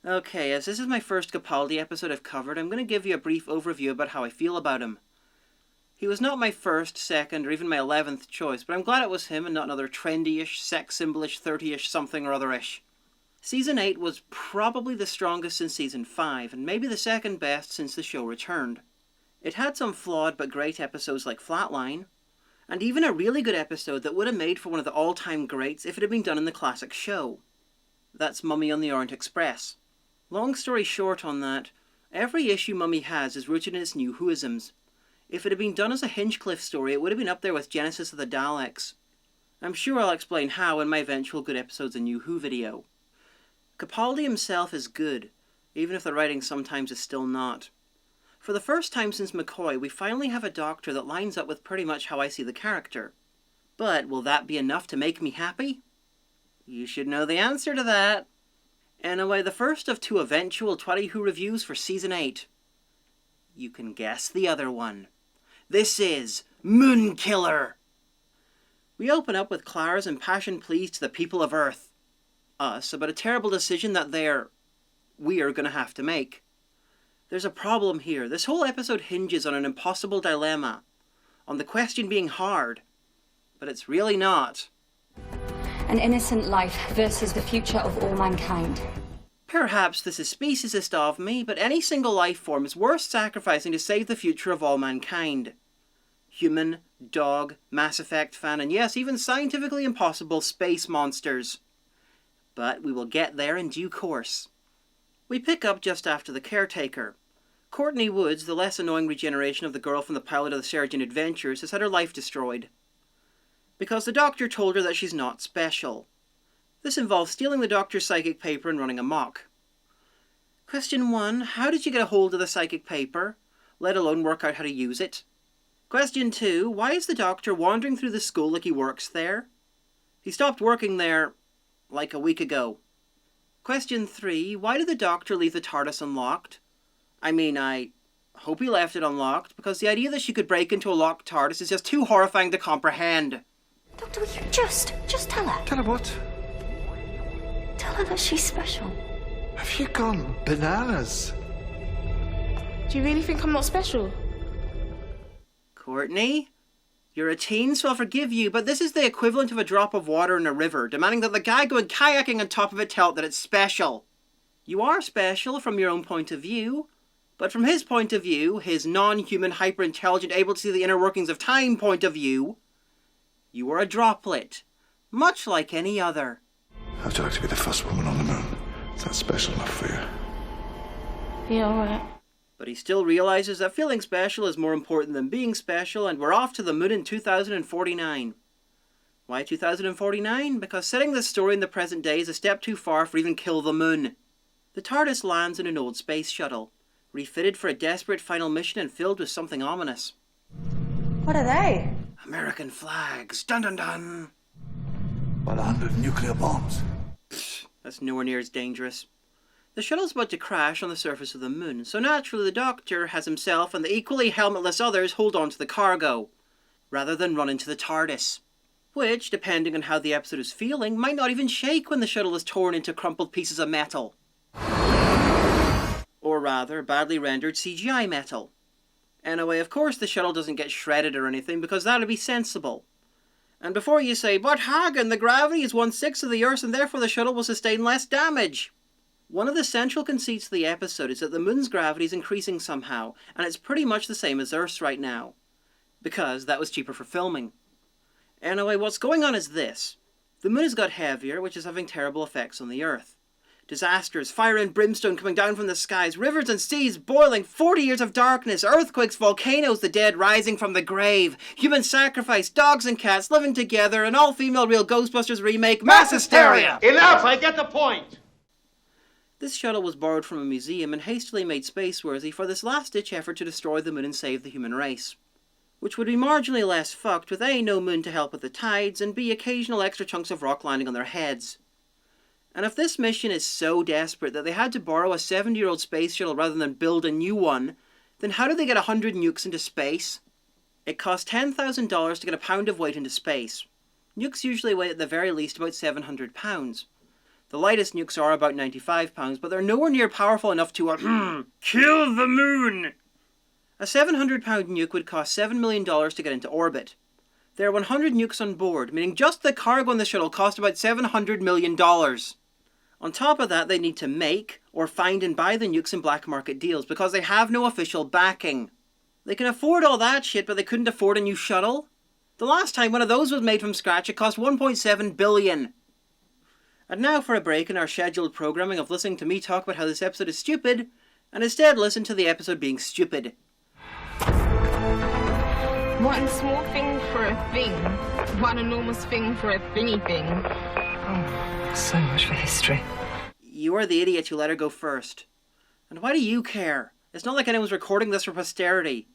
Okay, as this is my first Capaldi episode I've covered, I'm going to give you a brief overview about how I feel about him. He was not my first, second, or even my 11th choice, but I'm glad it was him and not another trendy-ish, sex symbol-ish, 30-ish something or other-ish. Season 8 was probably the strongest since Season 5, and maybe the second best since the show returned. It had some flawed but great episodes like Flatline, and even a really good episode that would have made for one of the all-time greats if it had been done in the classic show. That's Mummy on the Orient Express. Long story short on that, every issue Mummy has is rooted in its new Whoisms. If it had been done as a Hinchcliffe story, it would have been up there with Genesis of the Daleks. I'm sure I'll explain how in my eventual Good Episodes of New Who video. Capaldi himself is good, even if the writing sometimes is still not. For the first time since McCoy, we finally have a Doctor that lines up with pretty much how I see the character. But will that be enough to make me happy? You should know the answer to that. Anyway, the first of two eventual Twatty Who reviews for Season 8. You can guess the other one. This is Moonkiller. We open up with Clara's impassioned pleas to the people of Earth, us, about a terrible decision that we're gonna have to make. There's a problem here. This whole episode hinges on an impossible dilemma, on the question being hard, but it's really not. An innocent life versus the future of all mankind. Perhaps this is speciesist of me, but any single life form is worth sacrificing to save the future of all mankind. Human, dog, Mass Effect fan, and yes, even scientifically impossible space monsters. But we will get there in due course. We pick up just after the caretaker. Courtney Woods, the less annoying regeneration of the girl from the pilot of the Sergeant Adventures, has had her life destroyed. Because the Doctor told her that she's not special. This involves stealing the Doctor's psychic paper and running amok. Question 1. How did you get a hold of the psychic paper, let alone work out how to use it? Question 2. Why is the Doctor wandering through the school like he works there? He stopped working there, like a week ago. Question 3. Why did the Doctor leave the TARDIS unlocked? I hope he left it unlocked, because the idea that she could break into a locked TARDIS is just too horrifying to comprehend. Doctor, will you just tell her? Tell her what? Tell her that she's special. Have you gone bananas? Do you really think I'm not special? Courtney? You're a teen, so I'll forgive you, but this is the equivalent of a drop of water in a river, demanding that the guy going kayaking on top of it tell it that it's special. You are special from your own point of view, but from his point of view, his non-human, hyper-intelligent, able to see the inner workings of time point of view, you are a droplet, much like any other. How'd you like to be the first woman on the moon? Is that special enough for you? Yeah, alright. But he still realizes that feeling special is more important than being special, and we're off to the moon in 2049. Why 2049? Because setting this story in the present day is a step too far for even Kill the Moon. The TARDIS lands in an old space shuttle, refitted for a desperate final mission and filled with something ominous. What are they? American flags. Dun dun dun. 100 nuclear bombs. That's nowhere near as dangerous. The shuttle's about to crash on the surface of the moon, so naturally the Doctor has himself and the equally helmetless others hold on to the cargo, rather than run into the TARDIS. Which, depending on how the episode is feeling, might not even shake when the shuttle is torn into crumpled pieces of metal. Or rather, badly rendered CGI metal. Anyway, of course the shuttle doesn't get shredded or anything, because that would be sensible. And before you say, but Hagen, the gravity is 1/6 of the Earth's and therefore the shuttle will sustain less damage. One of the central conceits of the episode is that the moon's gravity is increasing somehow, and it's pretty much the same as Earth's right now. Because that was cheaper for filming. Anyway, what's going on is this. The moon has got heavier, which is having terrible effects on the Earth. Disasters, fire and brimstone coming down from the skies, rivers and seas boiling, 40 years of darkness, earthquakes, volcanoes, the dead rising from the grave, human sacrifice, dogs and cats living together, an all-female Real Ghostbusters remake, mass hysteria! Enough! I get the point! This shuttle was borrowed from a museum and hastily made space-worthy for this last-ditch effort to destroy the moon and save the human race. Which would be marginally less fucked with A, no moon to help with the tides, and B, occasional extra chunks of rock landing on their heads. And if this mission is so desperate that they had to borrow a 70-year-old space shuttle rather than build a new one, then how did they get 100 nukes into space? It cost $10,000 to get a pound of weight into space. Nukes usually weigh at the very least about 700 pounds. The lightest nukes are about 95 pounds, but they're nowhere near powerful enough to kill the moon! A 700-pound nuke would cost $7 million to get into orbit. There are 100 nukes on board, meaning just the cargo on the shuttle cost about $700 million. On top of that, they need to make, or find and buy the nukes in black market deals, because they have no official backing. They can afford all that shit, but they couldn't afford a new shuttle? The last time one of those was made from scratch, it cost $1.7 billion. And now for a break in our scheduled programming of listening to me talk about how this episode is stupid, and instead listen to the episode being stupid. One small thing for a thing, one enormous thing for a thingy thing. Oh, so much for history. You are the idiot who let her go first. And why do you care? It's not like anyone's recording this for posterity.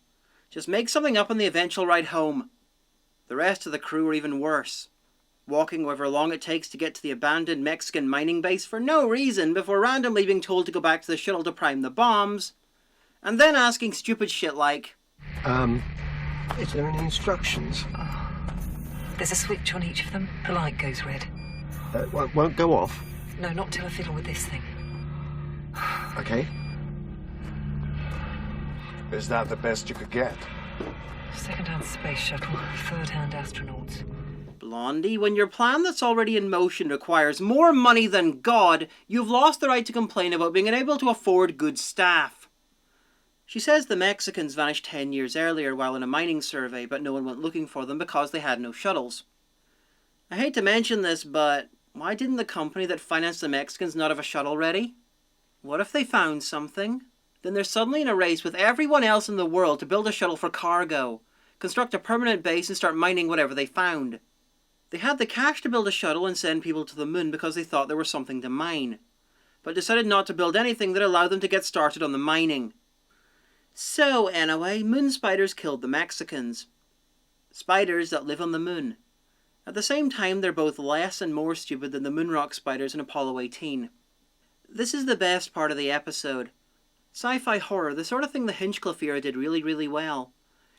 Just make something up on the eventual ride home. The rest of the crew are even worse. Walking however long it takes to get to the abandoned Mexican mining base for no reason before randomly being told to go back to the shuttle to prime the bombs. And then asking stupid shit like... Is there any instructions? Oh, there's a switch on each of them. The light goes red. Won't go off? No, not till I fiddle with this thing. Okay. Is that the best you could get? Second-hand space shuttle, third-hand astronauts. Blondie, when your plan that's already in motion requires more money than God, you've lost the right to complain about being unable to afford good staff. She says the Mexicans vanished 10 years earlier while in a mining survey, but no one went looking for them because they had no shuttles. I hate to mention this, but why didn't the company that financed the Mexicans not have a shuttle ready? What if they found something? Then they're suddenly in a race with everyone else in the world to build a shuttle for cargo, construct a permanent base and start mining whatever they found. They had the cash to build a shuttle and send people to the moon because they thought there was something to mine, but decided not to build anything that allowed them to get started on the mining. So, anyway, moon spiders killed the Mexicans. Spiders that live on the moon. At the same time, they're both less and more stupid than the moonrock spiders in Apollo 18. This is the best part of the episode. Sci-fi horror, the sort of thing the Hinchcliffe era did really, really well.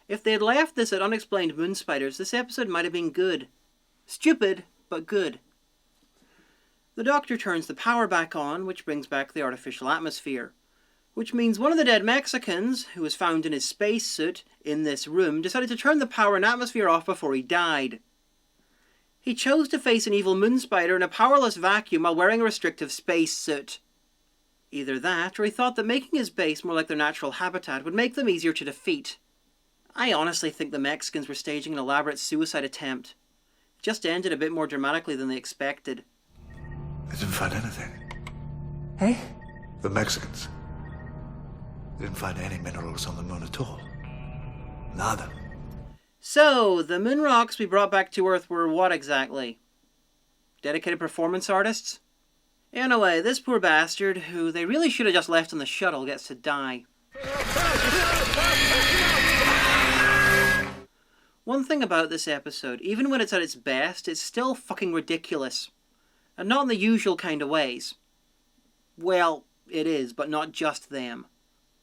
If they had left this at unexplained moon spiders, this episode might have been good. Stupid, but good. The Doctor turns the power back on, which brings back the artificial atmosphere. Which means one of the dead Mexicans, who was found in his spacesuit in this room, decided to turn the power and atmosphere off before he died. He chose to face an evil moon spider in a powerless vacuum while wearing a restrictive spacesuit. Either that, or he thought that making his base more like their natural habitat would make them easier to defeat. I honestly think the Mexicans were staging an elaborate suicide attempt. It just ended a bit more dramatically than they expected. They didn't find anything. Eh? The Mexicans. They didn't find any minerals on the moon at all. Nada. So, the moon rocks we brought back to Earth were what exactly? Dedicated performance artists? Anyway, this poor bastard, who they really should have just left on the shuttle, gets to die. One thing about this episode, even when it's at its best, it's still fucking ridiculous. And not in the usual kind of ways. Well, it is, but not just them.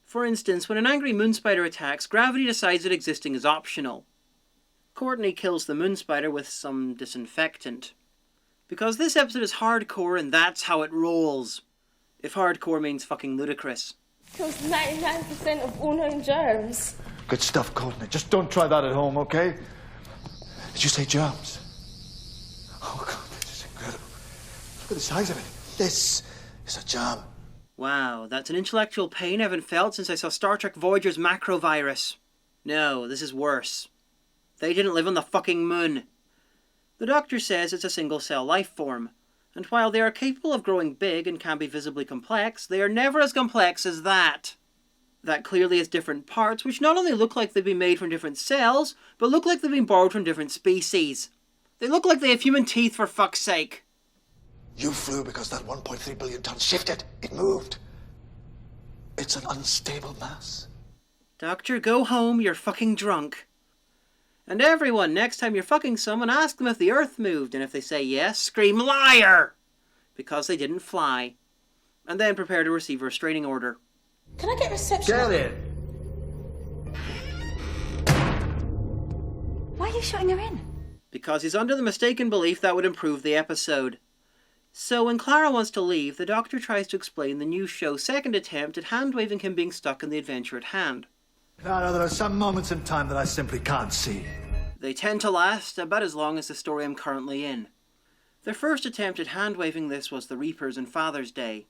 For instance, when an angry moon spider attacks, gravity decides that existing is optional. Courtney kills the moon spider with some disinfectant. Because this episode is hardcore and that's how it rolls. If hardcore means fucking ludicrous. Kills 99% of all known germs. Good stuff, Courtney. Just don't try that at home, okay? Did you say germs? Oh, God, this is incredible. Look at the size of it. This is a germ. Wow, that's an intellectual pain I haven't felt since I saw Star Trek Voyager's macrovirus. No, this is worse. They didn't live on the fucking moon. The Doctor says it's a single-cell life form, and while they are capable of growing big and can be visibly complex, they are never as complex as that. That clearly has different parts, which not only look like they've been made from different cells, but look like they've been borrowed from different species. They look like they have human teeth, for fuck's sake. You flew because that 1.3 billion tons shifted. It moved. It's an unstable mass. Doctor, go home, you're fucking drunk. And everyone, next time you're fucking someone, ask them if the Earth moved, and if they say yes, scream liar! Because they didn't fly. And then prepare to receive a restraining order. Can I get reception? Get in. Why are you shutting her in? Because he's under the mistaken belief that would improve the episode. So when Clara wants to leave, the Doctor tries to explain the new show's second attempt at hand-waving him being stuck in the adventure at hand. Clara, there are some moments in time that I simply can't see. They tend to last about as long as the story I'm currently in. Their first attempt at hand-waving this was the Reapers and Father's Day.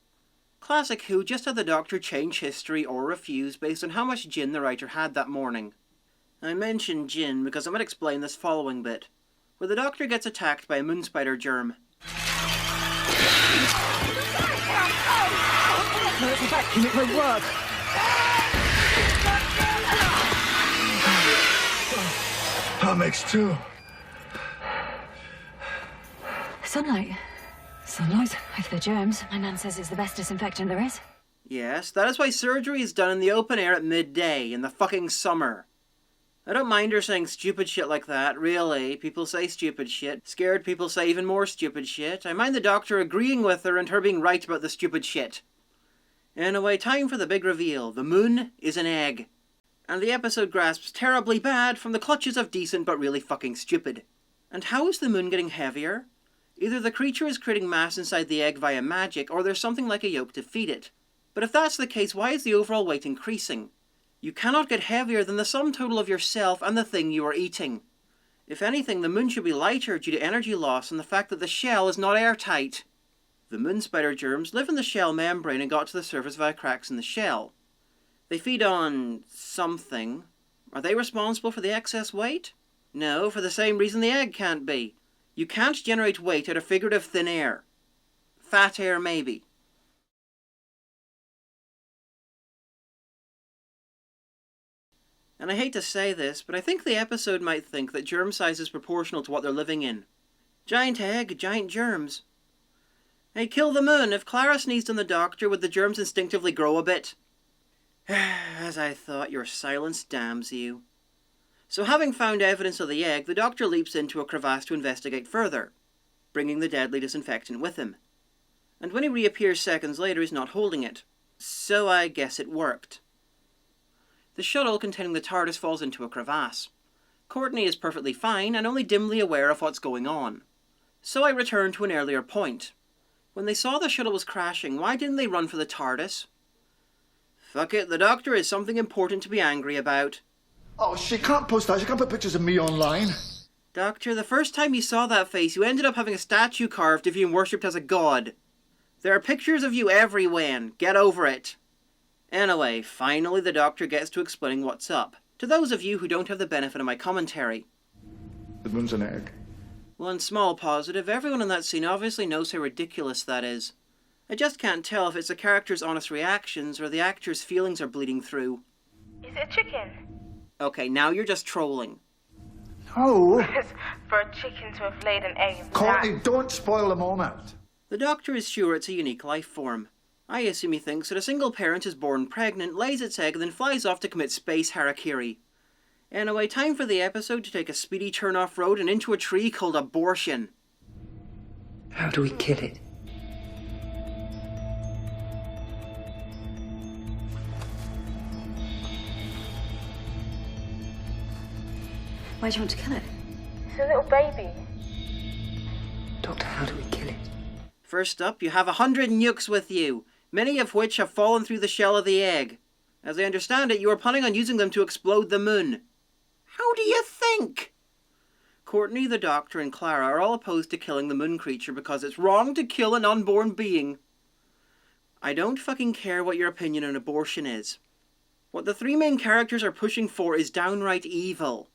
Classic Who just had the Doctor change history or refuse based on how much gin the writer had that morning. I mention gin because I'm going to explain this following bit, where the Doctor gets attacked by a moon spider germ. No, it's attacking, it won't work. That makes two. Sunlight. Sunlight? If they're germs, my nan says it's the best disinfectant there is. Yes, that is why surgery is done in the open air at midday, in the fucking summer. I don't mind her saying stupid shit like that, really. People say stupid shit. Scared people say even more stupid shit. I mind the Doctor agreeing with her and her being right about the stupid shit. Anyway, time for the big reveal. The moon is an egg. And the episode grasps terribly bad from the clutches of decent but really fucking stupid. And how is the moon getting heavier? Either the creature is creating mass inside the egg via magic, or there's something like a yolk to feed it. But if that's the case, why is the overall weight increasing? You cannot get heavier than the sum total of yourself and the thing you are eating. If anything, the moon should be lighter due to energy loss and the fact that the shell is not airtight. The moon spider germs live in the shell membrane and got to the surface via cracks in the shell. They feed on something. Are they responsible for the excess weight? No, for the same reason the egg can't be. You can't generate weight out of figurative thin air. Fat air, maybe. And I hate to say this, but I think the episode might think that germ size is proportional to what they're living in. Giant egg, giant germs. Hey, kill the moon. If Clara sneezed on the Doctor, would the germs instinctively grow a bit? As I thought, your silence damns you. So having found evidence of the egg, the Doctor leaps into a crevasse to investigate further, bringing the deadly disinfectant with him. And when he reappears seconds later, he's not holding it. So I guess it worked. The shuttle containing the TARDIS falls into a crevasse. Courtney is perfectly fine and only dimly aware of what's going on. So I return to an earlier point. When they saw the shuttle was crashing, why didn't they run for the TARDIS? Fuck it, the Doctor is something important to be angry about. Oh, she can't post that. She can't put pictures of me online. Doctor, the first time you saw that face, you ended up having a statue carved of you and worshipped as a god. There are pictures of you everywhere. Get over it. Anyway, finally the Doctor gets to explaining what's up, to those of you who don't have the benefit of my commentary. The moon's an egg. One small positive, everyone in that scene obviously knows how ridiculous that is. I just can't tell if it's the character's honest reactions or the actor's feelings are bleeding through. Is it a chicken? Okay, now you're just trolling. No. For a chicken to have laid an egg. Courtney, don't spoil the moment. The Doctor is sure it's a unique life form. I assume he thinks that a single parent is born pregnant, lays its egg, and then flies off to commit space harakiri. Anyway, time for the episode to take a speedy turn off road and into a tree called abortion. How do we kill it? Why do you want to kill it? It's a little baby. Doctor, how do we kill it? First up, you have 100 nukes with you, many of which have fallen through the shell of the egg. As I understand it, you are planning on using them to explode the moon. How do you think? Courtney, the Doctor, and Clara are all opposed to killing the moon creature because it's wrong to kill an unborn being. I don't fucking care what your opinion on abortion is. What the three main characters are pushing for is downright evil.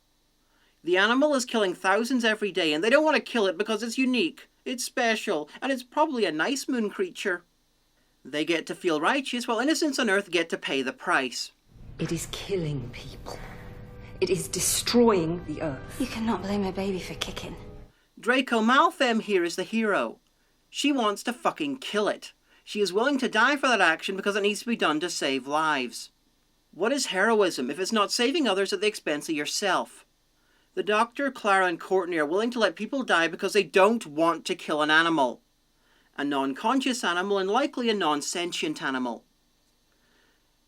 The animal is killing thousands every day, and they don't want to kill it because it's unique, it's special, and it's probably a nice moon creature. They get to feel righteous, while innocents on Earth get to pay the price. It is killing people. It is destroying the Earth. You cannot blame a baby for kicking. Draco Malfem here is the hero. She wants to fucking kill it. She is willing to die for that action because it needs to be done to save lives. What is heroism if it's not saving others at the expense of yourself? The Doctor, Clara, and Courtney are willing to let people die because they don't want to kill an animal. A non-conscious animal and likely a non-sentient animal.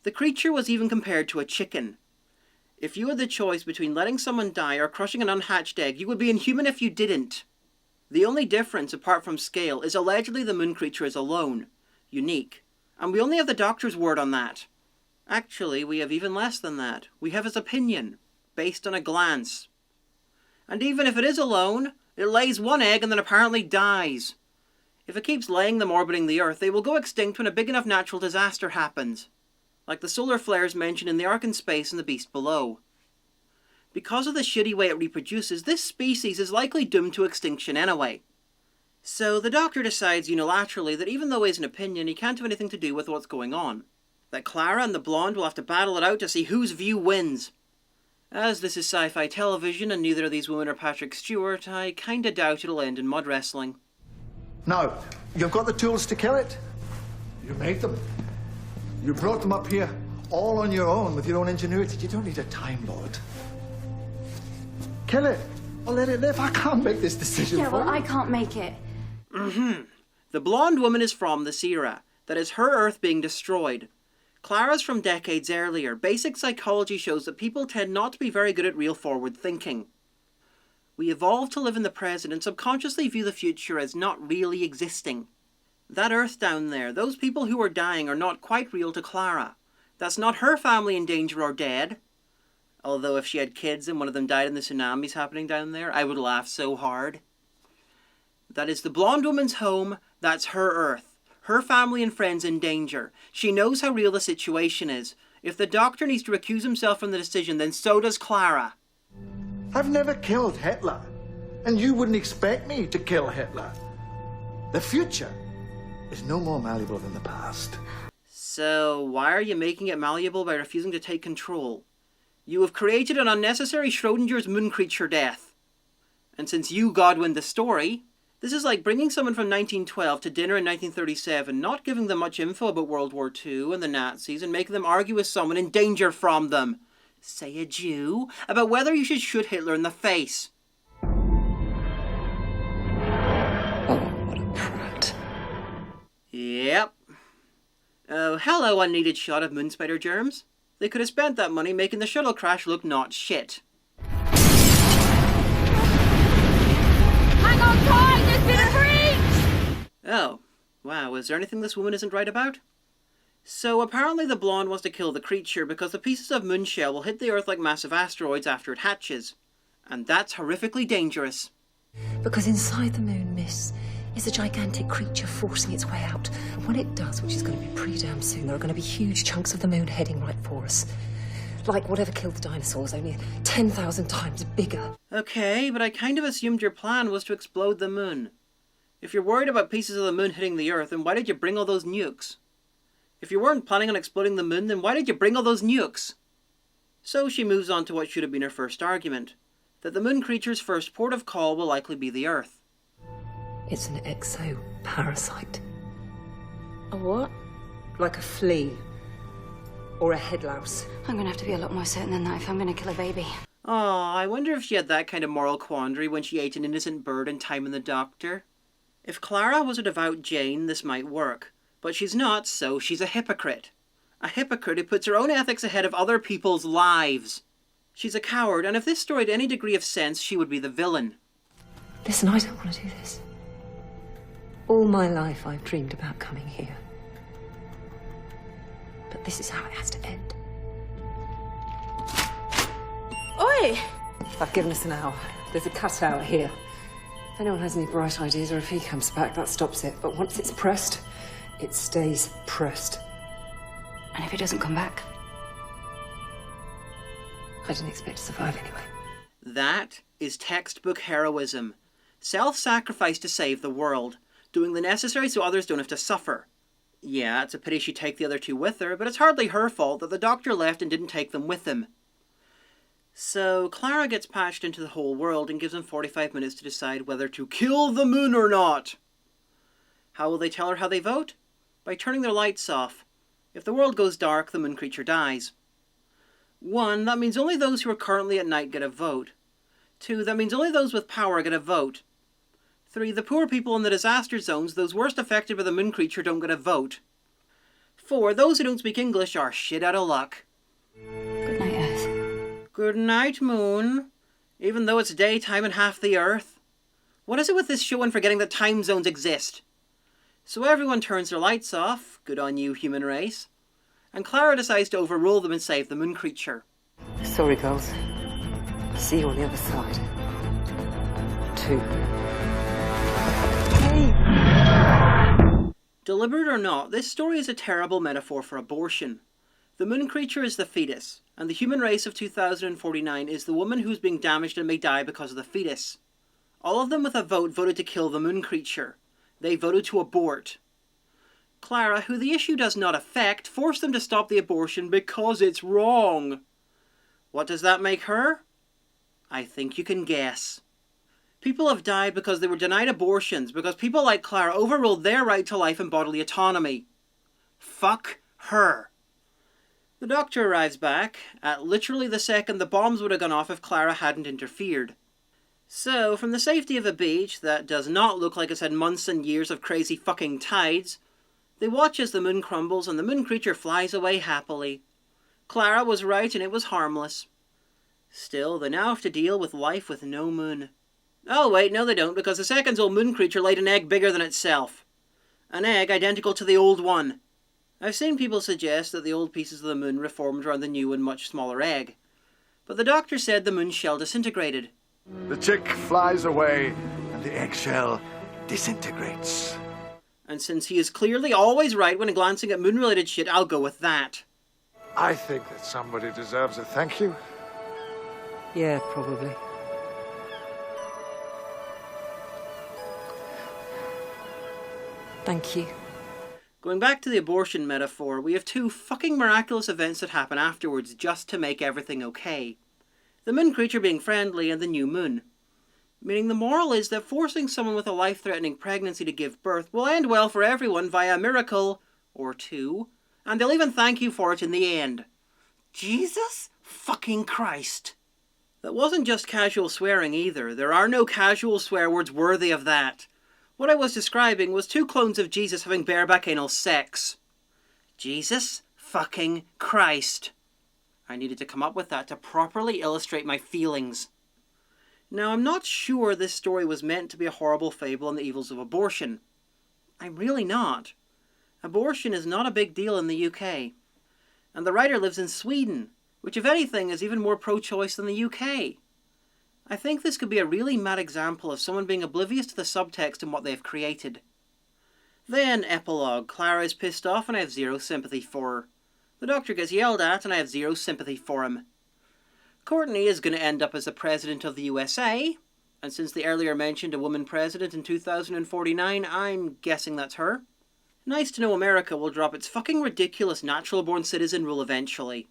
The creature was even compared to a chicken. If you had the choice between letting someone die or crushing an unhatched egg, you would be inhuman if you didn't. The only difference, apart from scale, is allegedly the moon creature is alone, unique, and we only have the Doctor's word on that. Actually, we have even less than that. We have his opinion, based on a glance. And even if it is alone, it lays one egg and then apparently dies. If it keeps laying them orbiting the Earth, they will go extinct when a big enough natural disaster happens, like the solar flares mentioned in The Ark in Space and The Beast Below. Because of the shitty way it reproduces, this species is likely doomed to extinction anyway. So the Doctor decides unilaterally that even though he has an opinion, he can't have anything to do with what's going on. That Clara and the blonde will have to battle it out to see whose view wins. As this is sci-fi television and neither of these women are Patrick Stewart, I kinda doubt it'll end in mud wrestling. Now, you've got the tools to kill it. You made them. You brought them up here all on your own with your own ingenuity. You don't need a Time Lord. Kill it or let it live. I can't make this decision Yeah, for well, you. I can't make it. The blonde woman is from this era. That is her Earth being destroyed. Clara's from decades earlier. Basic psychology shows that people tend not to be very good at real forward thinking. We evolve to live in the present and subconsciously view the future as not really existing. That Earth down there, those people who are dying are not quite real to Clara. That's not her family in danger or dead. Although if she had kids and one of them died in the tsunamis happening down there, I would laugh so hard. That is the blonde woman's home, that's her Earth. Her family and friends in danger. She knows how real the situation is. If the Doctor needs to recuse himself from the decision, then so does Clara. I've never killed Hitler, and you wouldn't expect me to kill Hitler. The future is no more malleable than the past. So, why are you making it malleable by refusing to take control? You have created an unnecessary Schrodinger's moon creature death. And since you Godwin the story, this is like bringing someone from 1912 to dinner in 1937, not giving them much info about World War II and the Nazis, and making them argue with someone in danger from them, say a Jew, about whether you should shoot Hitler in the face. Oh, what a prat. Yep. Oh, hello, unneeded shot of moon spider germs. They could have spent that money making the shuttle crash look not shit. Hang on tight, there's been a breach! Oh, wow, is there anything this woman isn't right about? So apparently the blonde wants to kill the creature because the pieces of moon shell will hit the Earth like massive asteroids after it hatches. And that's horrifically dangerous. Because inside the moon, miss, is a gigantic creature forcing its way out. And when it does, which is going to be pretty damn soon, there are going to be huge chunks of the moon heading right for us. Like whatever killed the dinosaurs, only 10,000 times bigger. Okay, but I kind of assumed your plan was to explode the moon. If you're worried about pieces of the moon hitting the Earth, then why did you bring all those nukes? If you weren't planning on exploding the moon, then why did you bring all those nukes? So she moves on to what should have been her first argument, that the moon creature's first port of call will likely be the Earth. It's an exoparasite. A what? Like a flea. Or a headlouse. I'm gonna have to be a lot more certain than that if I'm gonna kill a baby. Aw, I wonder if she had that kind of moral quandary when she ate an innocent bird in Time and the Doctor. If Clara was a devout Jane, this might work. But she's not, so she's a hypocrite. A hypocrite who puts her own ethics ahead of other people's lives. She's a coward, and if this story had any degree of sense, she would be the villain. Listen, I don't want to do this. All my life I've dreamed about coming here. But this is how it has to end. Oi! I've given us an hour. There's a cutout here. If anyone has any bright ideas or if he comes back, that stops it. But once it's pressed, it stays pressed. And if he doesn't come back? I didn't expect to survive anyway. That is textbook heroism. Self-sacrifice to save the world. Doing the necessary so others don't have to suffer. Yeah, it's a pity she'd take the other two with her, but it's hardly her fault that the Doctor left and didn't take them with him. So, Clara gets patched into the whole world and gives them 45 minutes to decide whether to kill the moon or not. How will they tell her how they vote? By turning their lights off. If the world goes dark, the moon creature dies. 1, that means only those who are currently at night get a vote. 2, that means only those with power get a vote. 3, the poor people in the disaster zones, those worst affected by the moon creature, don't get a vote. 4, those who don't speak English are shit out of luck. Good night, Earth. Good night, moon. Even though it's daytime in half the Earth. What is it with this show and forgetting that time zones exist? So everyone turns their lights off, good on you, human race, and Clara decides to overrule them and save the moon creature. Sorry, girls. See you on the other side. 2. Deliberate or not, this story is a terrible metaphor for abortion. The moon creature is the fetus, and the human race of 2049 is the woman who's being damaged and may die because of the fetus. All of them with a vote voted to kill the moon creature. They voted to abort. Clara, who the issue does not affect, forced them to stop the abortion because it's wrong. What does that make her? I think you can guess. People have died because they were denied abortions, because people like Clara overruled their right to life and bodily autonomy. Fuck her. The doctor arrives back, at literally the second the bombs would have gone off if Clara hadn't interfered. So, from the safety of a beach that does not look like it's had months and years of crazy fucking tides, they watch as the moon crumbles and the moon creature flies away happily. Clara was right and it was harmless. Still, they now have to deal with life with no moon. Oh wait, no they don't, because the second's old moon creature laid an egg bigger than itself. An egg identical to the old one. I've seen people suggest that the old pieces of the moon reformed around the new and much smaller egg. But the doctor said the moon shell disintegrated. The chick flies away and the eggshell disintegrates. And since he is clearly always right when glancing at moon-related shit, I'll go with that. I think that somebody deserves a thank you. Yeah, probably. Thank you. Going back to the abortion metaphor, we have 2 fucking miraculous events that happen afterwards just to make everything okay. The moon creature being friendly and the new moon. Meaning the moral is that forcing someone with a life-threatening pregnancy to give birth will end well for everyone via a miracle, or 2, and they'll even thank you for it in the end. Jesus fucking Christ. That wasn't just casual swearing either. There are no casual swear words worthy of that. What I was describing was 2 clones of Jesus having bareback anal sex. Jesus fucking Christ. I needed to come up with that to properly illustrate my feelings. Now, I'm not sure this story was meant to be a horrible fable on the evils of abortion. I'm really not. Abortion is not a big deal in the UK. And the writer lives in Sweden, which if anything is even more pro-choice than the UK. I think this could be a really mad example of someone being oblivious to the subtext in what they've created. Then, epilogue. Clara is pissed off and I have 0 sympathy for her. The doctor gets yelled at and I have 0 sympathy for him. Courtney is going to end up as the president of the USA, and since the earlier mentioned a woman president in 2049, I'm guessing that's her. Nice to know America will drop its fucking ridiculous natural-born citizen rule eventually.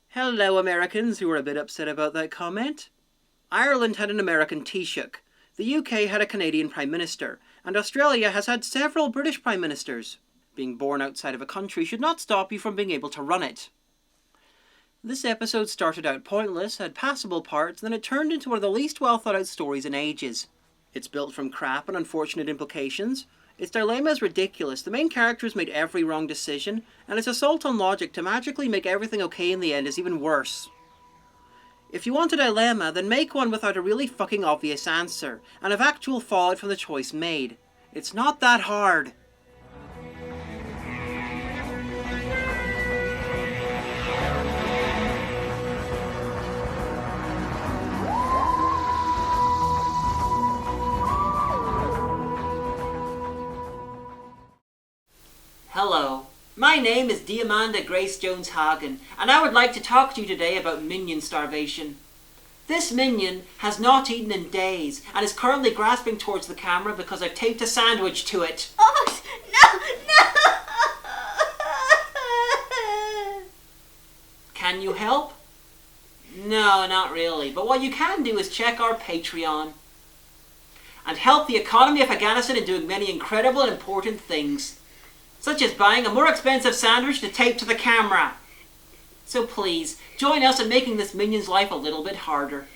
Hello, Americans who are a bit upset about that comment. Ireland had an American Taoiseach, the UK had a Canadian Prime Minister, and Australia has had several British Prime Ministers. Being born outside of a country should not stop you from being able to run it. This episode started out pointless, had passable parts, then it turned into one of the least well thought out stories in ages. It's built from crap and unfortunate implications. Its dilemma is ridiculous, the main character has made every wrong decision, and its assault on logic to magically make everything okay in the end is even worse. If you want a dilemma, then make one without a really fucking obvious answer, and have actual fallout from the choice made. It's not that hard. Hello, my name is Diamanda Grace Jones Hagen, and I would like to talk to you today about minion starvation. This minion has not eaten in days, and is currently grasping towards the camera because I've taped a sandwich to it. Oh, no! Can you help? No, not really, but what you can do is check our Patreon and help the economy of Afghanistan in doing many incredible and important things, such as buying a more expensive sandwich to tape to the camera. So please, join us in making this minion's life a little bit harder.